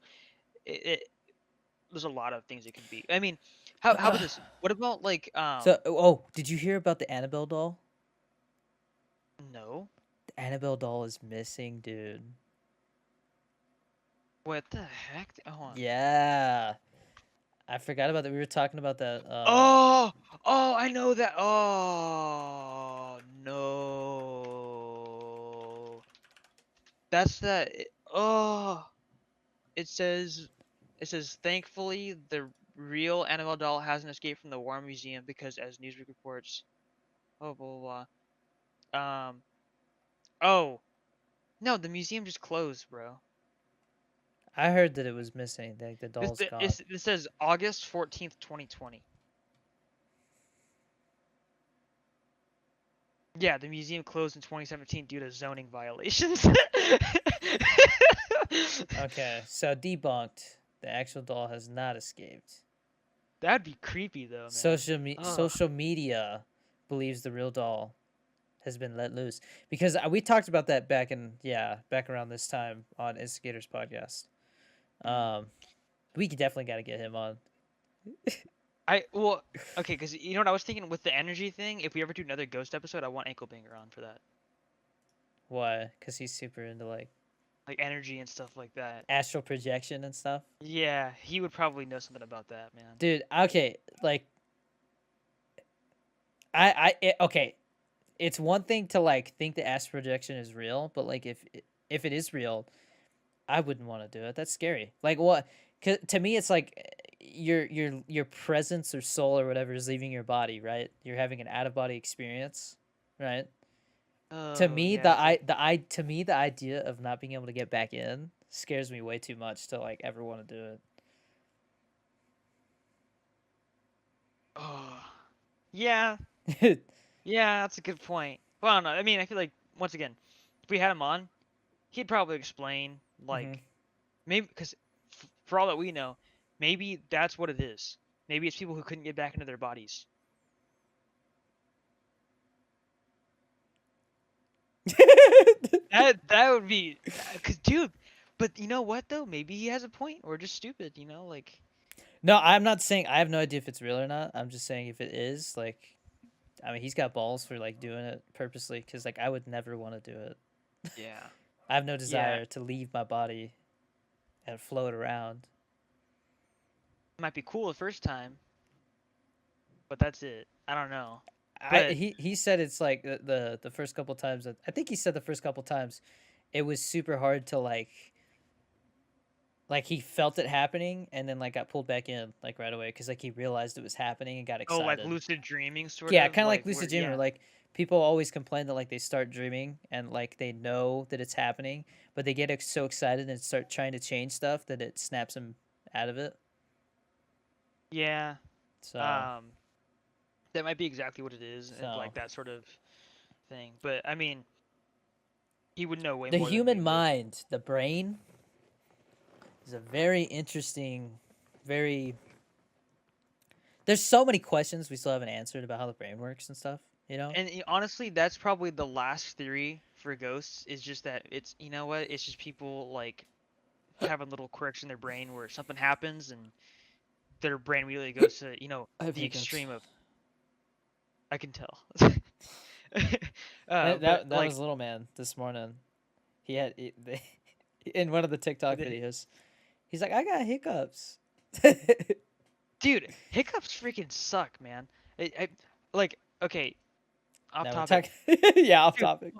it there's a lot of things it could be. I mean, how about this? What about like So, oh, did you hear about the Annabelle doll? no. The Annabelle doll is missing, dude. What the heck? Hold on. Yeah. I forgot about that. We were talking about that. Oh, oh, I know that. Oh, no. That's that. Oh, it says, thankfully, the real Annabelle doll hasn't escaped from the War Museum because, as Newsweek reports, oh, blah, blah, blah. Oh, no, the museum just closed, bro. I heard that it was missing. Like the This, doll's gone. this says August 14th, 2020. Yeah, the museum closed in 2017 due to zoning violations. Okay, so debunked. The actual doll has not escaped. That'd be creepy though, man. Ugh. Social media believes the real doll has been let loose because we talked about that back around this time on Instigators podcast. Mm. Um, we definitely got to get him on. Well, okay, because you know what I was thinking with the energy thing. If we ever do another ghost episode, I want Anklebanger on for that, Why? Because he's super into like like energy and stuff like that. astral projection and stuff. Yeah, he would probably know something about that, man. Dude, okay, like okay, it's one thing to like think the astral projection is real, but like if it is real, I wouldn't want to do it. That's scary. Like what? 'Cause to me, it's like your presence or soul or whatever is leaving your body, right? You're having an out of body experience, right? To Oh me, yeah, but to me the idea of not being able to get back in scares me way too much to like ever want to do oh yeah, it. yeah, that's a good point. Well, I don't know. I mean, I feel like once again, if we had him on, he'd probably explain hmm like maybe because for all that we know, maybe that's what it is. Maybe it's people who couldn't get back into their bodies. That would be because dude, but you know what though? Maybe he has a point. We're just stupid, you know? Like No, I'm not saying I have no idea if it's real or not. I'm just saying if it is, like, I mean, he's got balls for like doing it purposely because like I would never want to do it. yeah, I have no yeah, desire to leave my body and float around. it might be cool the first time, but that's it. I don't know. I But he said it's like the first couple times that I think he said the first couple times it was super hard to like he felt it happening and then like got pulled back in like right away because like he realized it was happening and got oh, like excited. lucid dreaming, sort Yeah, of kind of like like where lucid dreaming. yeah, Like people always complain that like they start dreaming and like they know that it's happening, but they get so excited and start trying to change stuff that it snaps them out of it. yeah. So Um, that might be exactly what it is, and so like that sort of thing. But I mean, he would know way the more than we human would. mind, the brain, is a very interesting, very. There's so many questions we still haven't answered about how the brain works and stuff. You know. And honestly, that's probably the last theory for ghosts is just that it's you know what? It's just people like having little quirks in their brain where something happens and their brain immediately goes to, I have the hiccups. extreme of I can tell. That But that, that like was little man this morning. He had in one of the TikTok the videos. He's like, I got hiccups. dude, hiccups freaking suck, man. I like okay, off Now we're topic. talking. Yeah, off Dude, topic.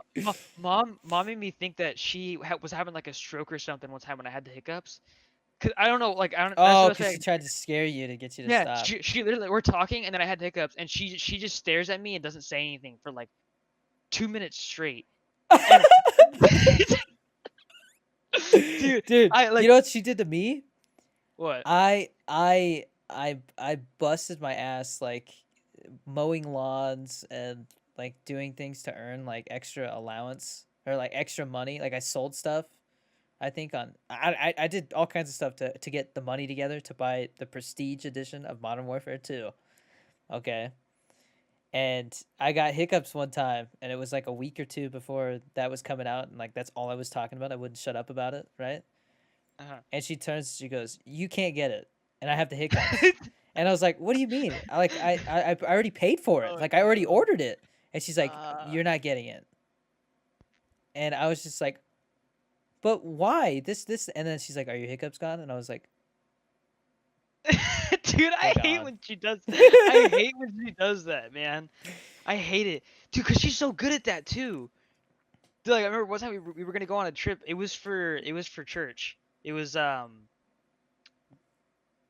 mom made me think that she was having like a stroke or something one time when I had the hiccups. Cause I don't know, like I don't. That's the Oh, best because way. she tried to scare you to get you to Yeah, stop. she literally we're talking and then I had hiccups and she just stares at me and doesn't say anything for like 2 minutes straight. And dude, Dude, I you like know what she did to me? what? I busted my ass like mowing lawns and like doing things to earn like extra allowance or like extra money. Like I sold stuff. I think on I did all kinds of stuff to get the money together to buy the prestige edition of Modern Warfare 2. Okay. And I got hiccups one time, and it was like a week or two before that was coming out, and like that's all I was talking about. I wouldn't shut up about it, right? Uh-huh. And she turns, she goes, "You can't get it," and I have the hiccups. And I was like, "What do you mean? I already paid for it. Oh Like I already no. ordered it." And she's like, Uh, "You're not getting it." And I was just like, "But why? This?" And then she's like, "Are your hiccups gone?" And I was like, dude, "They're I hate gone." when she does. I hate when she does that, man. I hate it, dude, cause she's so good at that too. Dude, like I remember one time we were gonna go on a trip. It was for church. It was um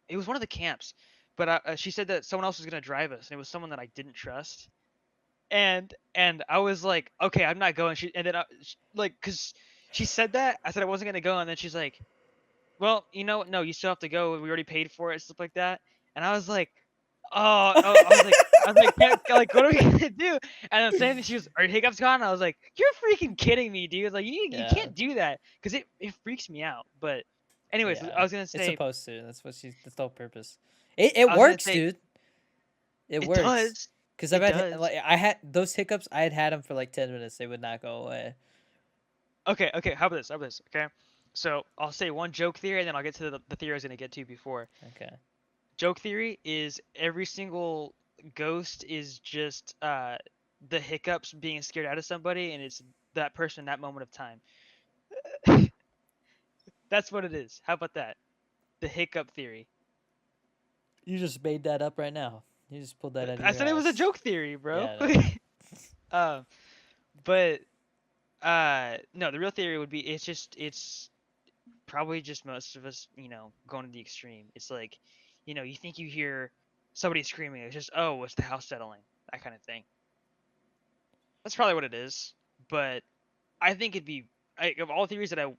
it was one of the camps, but she said that someone else was gonna drive us, and it was someone that I didn't trust. And I was like, okay, I'm not going. She and then like, cause she said that I said I wasn't gonna go, and then she's like, well, you know, no, you still have to go. We already paid for it, stuff like that. And I was like, oh, I was like, like, what are we gonna do? And then same thing, she was, are your hiccups gone? I was like, you're freaking kidding me, dude. Like, you Yeah, can't do that because it freaks me out. But, anyways, yeah. I was gonna It's say, supposed to. That's what she's. That's the whole purpose. It I was gonna works, say, dude. It it works. does, Cause it does. like I had those hiccups. I had them for like 10 minutes. They would not go away. Okay, okay. How about this? How about this? Okay. So I'll say one joke theory, and then I'll get to the theory I was gonna get to before. Okay. Joke theory is every single ghost is just the hiccups being scared out of somebody, and it's that person that moment of time. That's what it is. How about that? The hiccup theory. You just made that up right now. You just pulled that out of I your said it was a ass. joke theory, bro. Yeah, I know. uh, but no, the real theory would be it's probably just most of us, going to the extreme. It's like, you think you hear somebody screaming, it's just, oh, it's the house settling, that kind of thing. That's probably what it is. But I think of all theories that I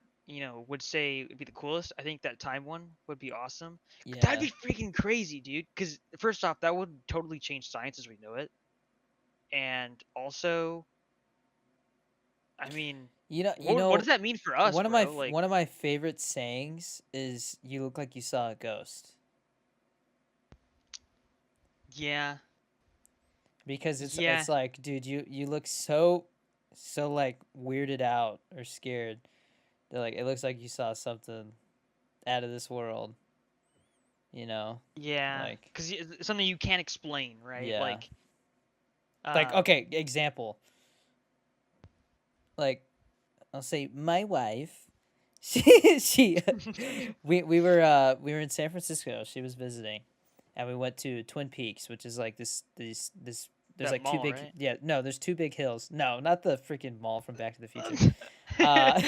would say would be the coolest. I think that time one would be awesome. That'd Yeah. be freaking crazy, dude. Because first off, that would totally change science as we know it, and also, I mean, what You know, does that mean for us, bro? Like, one of my favorite sayings is "You look like you saw a ghost," yeah, because yeah, it's like, dude, you look so like weirded out or scared. They're like, it looks like you saw something out of this world. You know, yeah. like Because it's something you can't explain, right? yeah, like Um, okay, example. Like I'll say my wife. She we were in San Francisco. She was visiting, and we went to Twin Peaks, which is like this. There's that like two mall, big, right? yeah, no, there's two big hills. No, not the freaking mall from Back to the Future. Uh,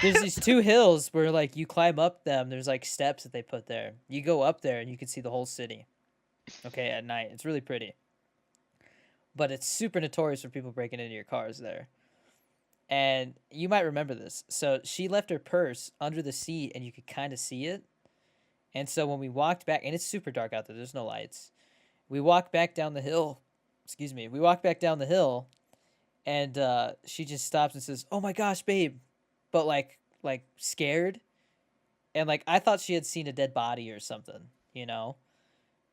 there's these two hills where like you climb up them. There's like steps that they put there. You go up there and you can see the whole city. Okay, at night, it's really pretty, but it's super notorious for people breaking into your cars there. And you might remember this. So she left her purse under the seat, and you could kind of see it. And so when we walked back, and it's super dark out there, there's no lights. We walked back down the hill. Excuse me. We walked back down the hill, and she just stops and says, "Oh my gosh, babe," but like scared, and like I thought she had seen a dead body or something. You know,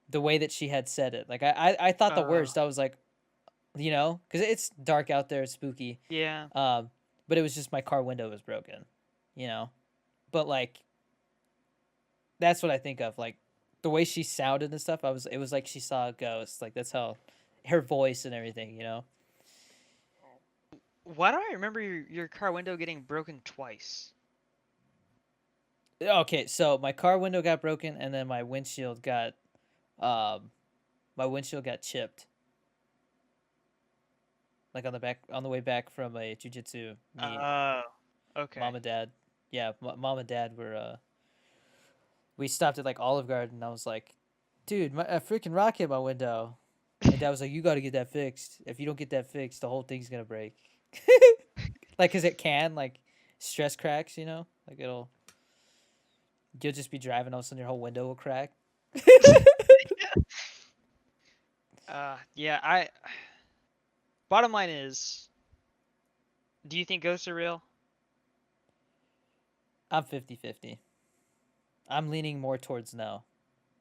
the way that she had said it. Like I thought the uh, worst. I was like, because it's dark out there, it's spooky. yeah. Um, but it was just my car window was broken. You know, but like that's what I think of. Like the way she sounded and stuff. It was like she saw a ghost. Like that's how her voice and everything. You know. Why do I remember your car window getting broken twice? Okay, so my car window got broken, and then um, my windshield got chipped. Like on the way back from a jujitsu meet. Oh, okay. Mom and dad, yeah, mom and dad were we stopped at like Olive Garden, and I was like, dude, a freaking rock hit my window. And dad was like, you got to get that fixed. If you don't get that fixed, the whole thing's gonna break. Like, cause it can like stress cracks, like you'll just be driving, all of a sudden your whole window will crack. Yeah. I. Bottom line is, do you think ghosts are real? I'm 50-50. I'm leaning more towards no.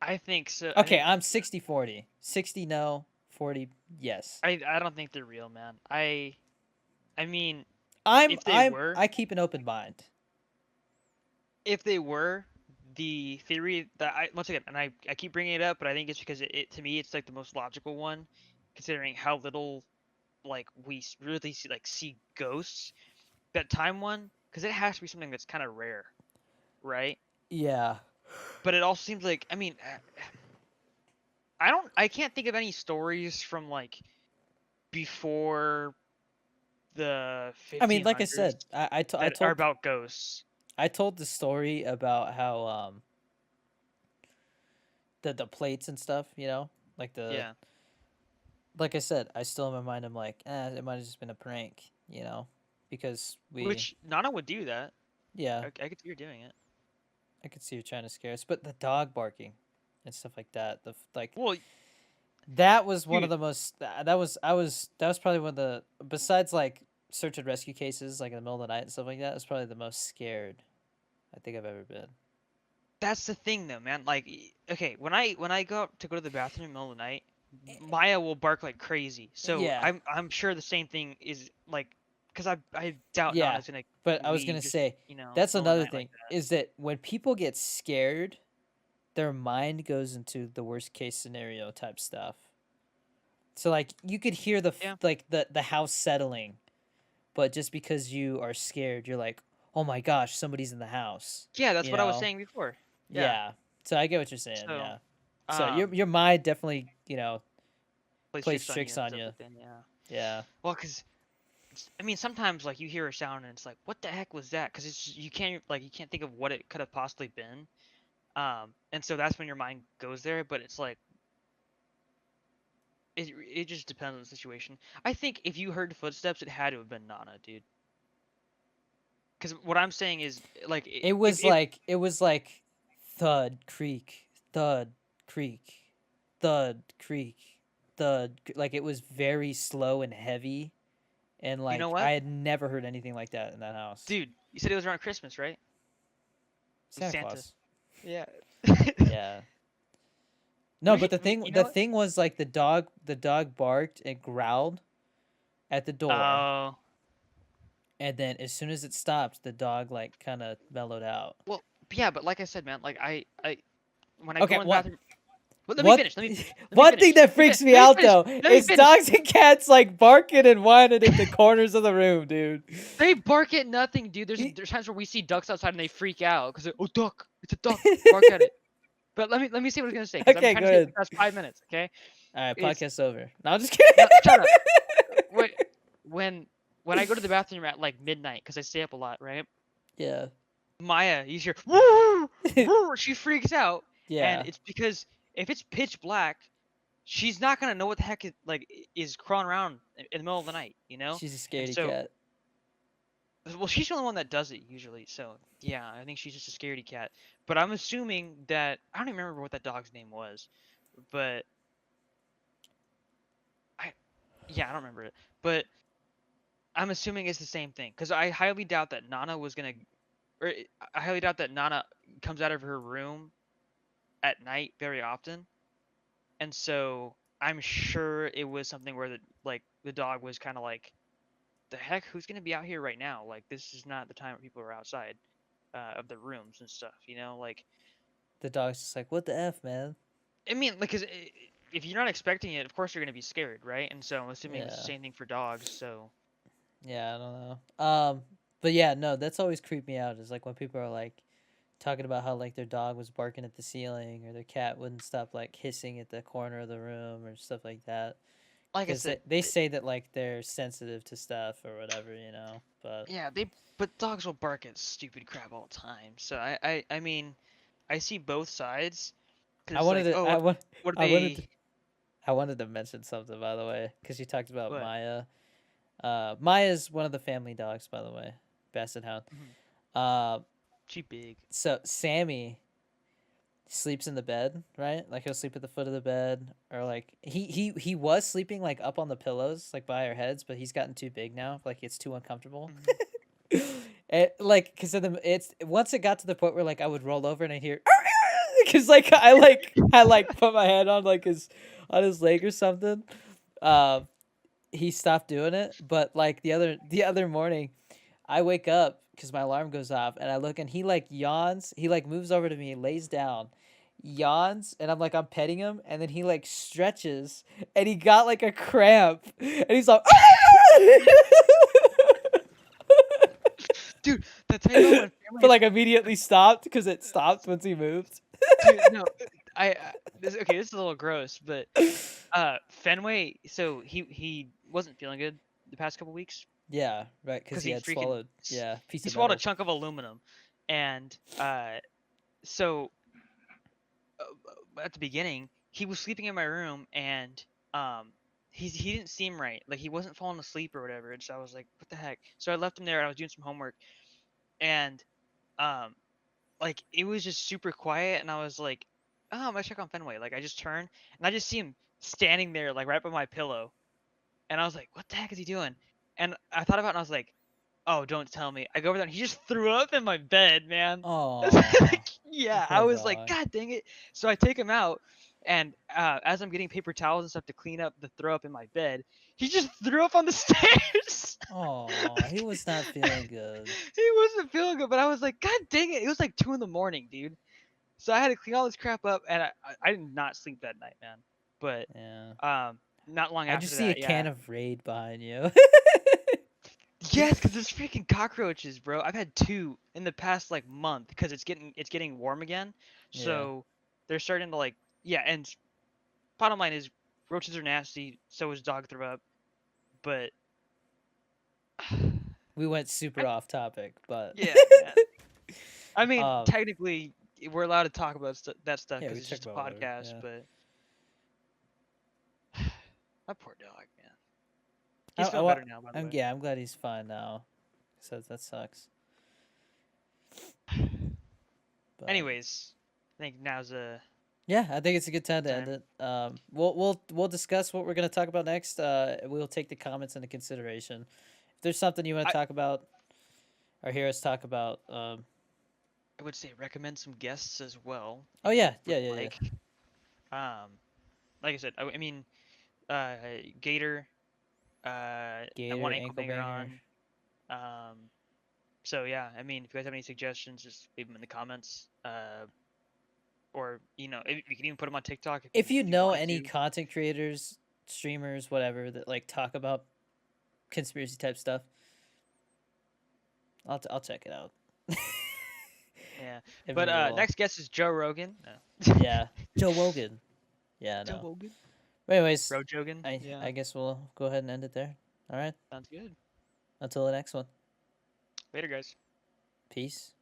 I think so. I Okay, think I'm 60-40. 60 no, 40, yes. I don't think they're real, man. I mean, I'm if they I'm were, I keep an open mind. if they were, the theory that I once again, and I keep bringing it up, but I think it's because it to me it's like the most logical one, considering how little like really see ghosts. That time one, because it has to be something that's kind of rare, right? Yeah. But it also seems like, I mean, I can't think of any stories from like before the I mean, like I 1500s said, I that are told about ghosts. I told the story about how the plates and stuff, like the Yeah, like I said, I still in my mind I'm like, it might have just been a prank, because we which Nana would do that. yeah, I could see her doing it. I could see you trying to scare us, but the dog barking and stuff like that, like Well, that was one of dude, the most that was probably one of the, besides like search and rescue cases like in the middle of the night and stuff like that, it was probably the most scared I think I've ever been. that's the thing though, man. Like, okay, when I go out to go to the bathroom in the middle of the night, Eh, Maya will bark like crazy. So Yeah, I'm sure the same thing is like, because I doubt yeah, Nana's gonna but I was gonna leave just say that's middle of the another night like thing that. is that when people get scared, their mind goes into the worst case scenario type stuff. So like you could hear Yeah, like the house settling, but just because you are scared, you're like, oh my gosh, somebody's in the house. yeah, that's You what I was know? saying before. Yeah. Yeah. So I get what you're saying. So, Yeah. So um, your mind definitely plays plays tricks on you tricks and on stuff you. like that. Yeah. Yeah. Well, because I mean, sometimes like you hear a sound and it's like, what the heck was that? Because you can't think of what it could have possibly been. And so that's when your mind goes there. But it's like it just depends on the situation. I think if you heard footsteps, it had to have been Nana, dude. Because what I'm saying is like It was like thud creak, thud creak, thud creak, like it was very slow and heavy, and you know like I what, had never heard anything like that in that house. dude, you said it was around Christmas, right? With Santa Santa. Claus. Yeah. Yeah. No, but You know the what? thing was like the dog barked and growled at the door, Oh, and then as soon as it stopped, the dog like kind of mellowed out. well, yeah, but like I said, man, like I when I Okay, go in the what bathroom, well, let me what finish. Let me finish. Let me one thing finish. that Let me, freaks me let me out finish. though Let me is finish. dogs and cats like barking and whining at the corners of the room, dude. They bark at nothing, dude. Y- There's times where we see ducks outside and they freak out because oh duck, it's a duck. Bark at it. But let me see what I was gonna say because I'm Okay, trying go to say it in ahead. the past 5 minutes. Okay, All right, it's podcast over. No, I'm just kidding. no, shut up. Wait, when when I go to the bathroom at like midnight because I stay up a lot, right? Yeah. Maya, you hear woo, woo, she freaks out, and Yeah. it's because if it's pitch black, she's not gonna know what the heck is crawling around in the middle of the night, you know? She's a And scaredy so, cat. well, she's the only one that does it usually. So yeah, I think she's just a scaredy cat. But I'm assuming that I don't even remember what that dog's name was, but I yeah, I don't remember it. But I'm assuming it's the same thing because I highly doubt that Nana was gonna, or I highly doubt that Nana comes out of her room at night very often, and so I'm sure it was something where the dog was kind of like, the heck, who's gonna be out here right now? Like this is not the time where people are outside of the rooms and stuff, you know? Like The dog's just like, what the f, man? I mean, like, cause if you're not expecting it, of course you're gonna be scared, right? And so I'm assuming it's the Yeah. same thing for dogs. So Yeah, I don't know. But yeah, no, that's always creeped me out. Is like when people are like talking about how like their dog was barking at the ceiling or their cat wouldn't stop like hissing at the corner of the room or stuff like that. like I Because said, they say that like they're sensitive to stuff or whatever, But yeah, but dogs will bark at stupid crap all the time. So I mean, I see both sides. Cause I it's wanted like, to oh, I want what are I wanted they? to I wanted to mention something by the way because you talked about What? Maya. Maya's one of the family dogs, by the way, Basset Hound. Mhm. Uh, She big. so Sammy sleeps in the bed, right? Like he'll sleep at the foot of the bed, or like he was sleeping like up on the pillows, like by our heads, but he's gotten too big now. Like it's too uncomfortable. Mhm. Like because it's once it got to the point where like I would roll over and I hear because like I like put my hand on like his leg or something. um, he stopped doing it. But like the other morning, I wake up because my alarm goes off, and I look, and he like yawns. He like moves over to me, lays down, yawns, and I'm petting him, and then he like stretches, and he got like a cramp, and he's like, Dude, that's how you know when family but is like immediately stopped because it stopped once he moved. dude, no, this okay, this is a little gross, but Fenway, so he wasn't feeling good the past couple weeks Yeah, right, because because he he had freaking swallowed, yeah, piece he of swallowed a metal. chunk of aluminum, and so at the beginning he was sleeping in my room, and um he didn't seem right, like he wasn't falling asleep or whatever, and so I was like, what the heck? So I left him there, and I was doing some homework, and um like it was just super quiet, and I was like, oh, I'm gonna check on Fenway. Like I just turn and I just see him standing there like right by my pillow, and I was like, what the heck is he doing? And I thought about it, and I was like, oh, don't tell me. I go over there, and he just threw up in my bed, man. Oh, Like, yeah, I poor was like, dog. god dang it. So I take him out, and as I'm getting paper towels and stuff to clean up the throw up in my bed, he just threw up on the stairs. Oh, he was not feeling good. He wasn't feeling good, but I was like, god dang it. It was like 2 in the morning, dude. So I had to clean all this crap up, and I did not sleep that night, man. But Yeah. not long I just after see a that, can yeah. of Raid behind you. Yes, because there's freaking cockroaches, bro. I've had two in the past like month because it's getting warm again. Yeah. So they're starting to like, yeah. And bottom line is roaches are nasty. So is dog throw up. But We went super I, off topic, but yeah, man. I mean, um technically we're allowed to talk about that stuff yeah, because we it's check just a about whatever. podcast. Yeah. But my poor dog, man. He's feeling I better now, by the I'm way. yeah, I'm glad he's fine now. So that sucks. But Anyways, I think now's a yeah, I think it's a good time to end time. it. We'll discuss what we're gonna talk about next. We'll take the comments into consideration. If there's something you want to I, talk about or hear us talk about, I would say recommend some guests as well oh if you yeah, would yeah, yeah, yeah. like. Um, like I said, I mean, uh, Gator. I Gator, want Ankle ankle Banger banger. on. Um, so yeah, I mean, if you guys have any suggestions, just leave them in the comments. Or you can even put them on TikTok if you If you if you know wanted any to. content creators, streamers, whatever that like talk about conspiracy type stuff, I'll check it out. Yeah, If but you will, next guest is Joe Rogan. No. yeah, Joe Wogan. Yeah, Joe no. Rogan. But anyways, Rojogan. Yeah, I guess we'll go ahead and end it there. All right. sounds good. Until the next one. Later, guys. Peace.